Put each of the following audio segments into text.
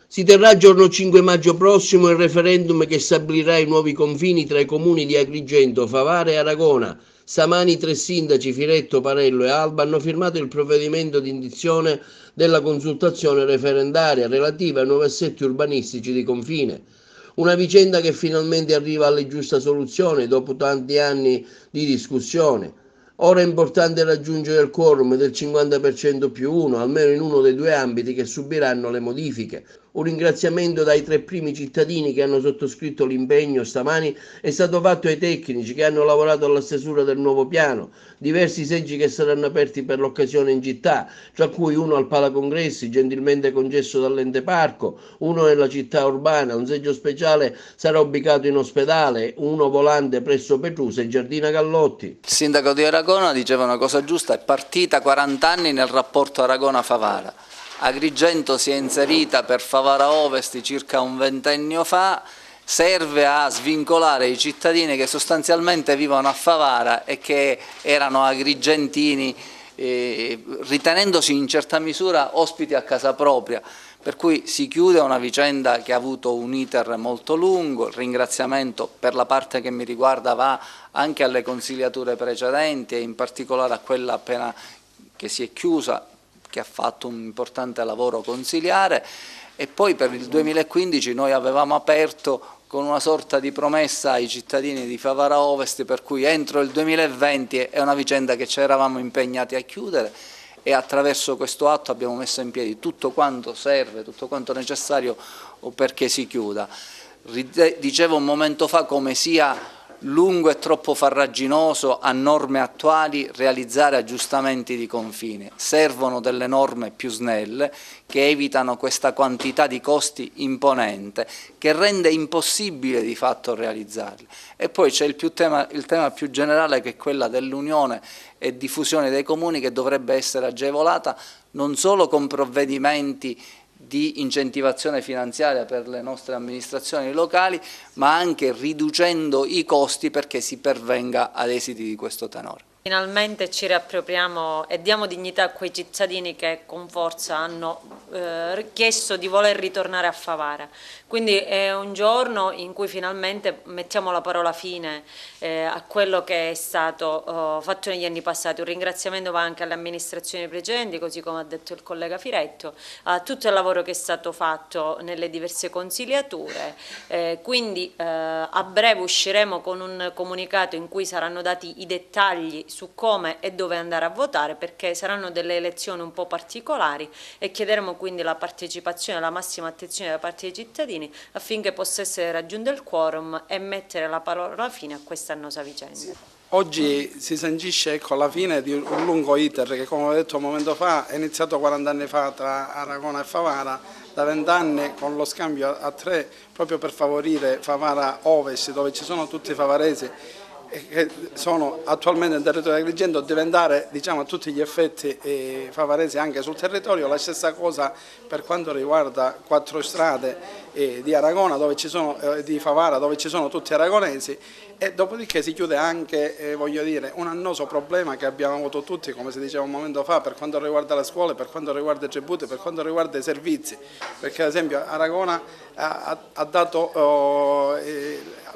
Si terrà giorno 5 maggio prossimo il referendum che stabilirà i nuovi confini tra i comuni di Agrigento, Favara e Aragona. Stamani 3 sindaci, Firetto, Parello e Alba, hanno firmato il provvedimento di indizione della consultazione referendaria relativa ai nuovi assetti urbanistici di confine. Una vicenda che finalmente arriva alla giusta soluzione dopo tanti anni di discussione. Ora è importante raggiungere il quorum del 50% più 1, almeno in uno dei due ambiti che subiranno le modifiche. Un ringraziamento dai 3 primi cittadini che hanno sottoscritto l'impegno stamani è stato fatto ai tecnici che hanno lavorato alla stesura del nuovo piano, diversi seggi che saranno aperti per l'occasione in città, tra cui uno al Palacongressi, gentilmente concesso dall'ente parco, uno nella città urbana, un seggio speciale sarà ubicato in ospedale, uno volante presso Petrusa e Giardina Gallotti. Il sindaco di Aragona diceva una cosa giusta: è partita 40 anni nel rapporto Aragona-Favara. Agrigento si è inserita per Favara Ovest circa un ventennio fa, serve a svincolare i cittadini che sostanzialmente vivono a Favara e che erano agrigentini, ritenendosi in certa misura ospiti a casa propria. Per cui si chiude una vicenda che ha avuto un iter molto lungo. Il ringraziamento per la parte che mi riguarda va anche alle consigliature precedenti e in particolare a quella appena che si è chiusa, che ha fatto un importante lavoro consiliare, e poi per il 2015 noi avevamo aperto con una sorta di promessa ai cittadini di Favara Ovest, per cui entro il 2020 è una vicenda che ci eravamo impegnati a chiudere, e attraverso questo atto abbiamo messo in piedi tutto quanto serve, tutto quanto necessario perché si chiuda. Dicevo un momento fa come sia lungo e troppo farraginoso a norme attuali realizzare aggiustamenti di confine. Servono delle norme più snelle che evitano questa quantità di costi imponente che rende impossibile di fatto realizzarli. E poi c'è il tema più generale, che è quella dell'unione e diffusione dei comuni, che dovrebbe essere agevolata non solo con provvedimenti di incentivazione finanziaria per le nostre amministrazioni locali, ma anche riducendo i costi perché si pervenga ad esiti di questo tenore. Finalmente ci riappropriamo e diamo dignità a quei cittadini che con forza hanno chiesto di voler ritornare a Favara. Quindi è un giorno in cui finalmente mettiamo la parola fine a quello che è stato fatto negli anni passati. Un ringraziamento va anche alle amministrazioni precedenti, così come ha detto il collega Firetto, a tutto il lavoro che è stato fatto nelle diverse consigliature. Quindi a breve usciremo con un comunicato in cui saranno dati i dettagli su come e dove andare a votare, perché saranno delle elezioni un po' particolari, e chiederemo quindi la partecipazione e la massima attenzione da parte dei cittadini affinché possa essere raggiunto il quorum e mettere la parola fine a questa annosa vicenda. Oggi si sancisce la fine di un lungo iter che, come ho detto un momento fa, è iniziato 40 anni fa tra Aragona e Favara, da 20 anni con lo scambio a 3, proprio per favorire Favara Ovest, dove ci sono tutti i favaresi che sono attualmente in territorio di Agrigento, diventare, diciamo, a tutti gli effetti favaresi anche sul territorio. La stessa cosa per quanto riguarda 4 strade di Aragona, dove ci sono, di Favara, dove ci sono tutti aragonesi, e dopodiché si chiude anche, voglio dire, un annoso problema che abbiamo avuto tutti, come si diceva un momento fa, per quanto riguarda le scuole, per quanto riguarda i tributi, per quanto riguarda i servizi, perché ad esempio Aragona ha dato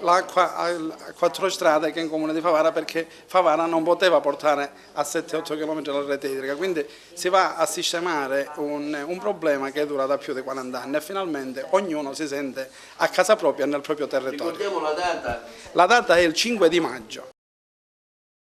l'acqua a 4 strade che in comune di Favara, perché Favara non poteva portare a 7-8 km la rete idrica, quindi si va a sistemare un problema che dura da più di 40 anni e finalmente ognuno si sente a casa propria nel proprio territorio. Ricordiamo la data. La data è il 5 di maggio.